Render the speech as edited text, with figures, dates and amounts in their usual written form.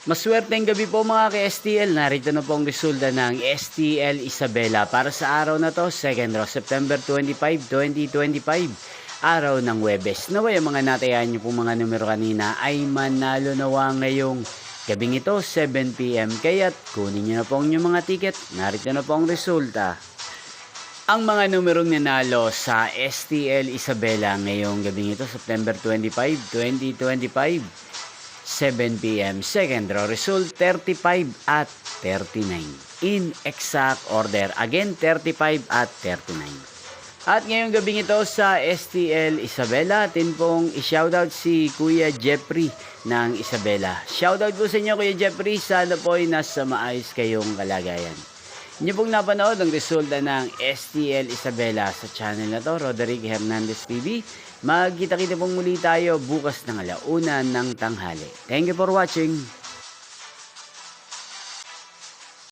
Maswerteng gabi po mga ka-STL. Narito na po ang resulta ng STL Isabela para sa araw na to, 2nd of September 25, 2025. Araw ng Huwebes. Naway ang mga natayan nyo pong mga numero kanina ay manalo nawa ngayong gabing ito, 7 PM. Kaya't kunin nyo na po ang inyong mga ticket. Narito na po ang resulta. Ang mga numerong nanalo sa STL Isabela ngayong gabing ito, September 25, 2025. 7 PM. Second row result, 35 at 39. In exact order. Again, 35 at 39. At ngayong gabing ito sa STL Isabela, atin pong i-shoutout si Kuya Jeffrey ng Isabela. Shoutout po sa inyo Kuya Jeffrey. Sana po ay nasa maayos kayong kalagayan. Inyo pong napanood ang resulta ng STL Isabela sa channel na to, Roderick Hernandez TV. Magkita-kita pong muli tayo bukas ng alauna ng tanghali. Thank you for watching.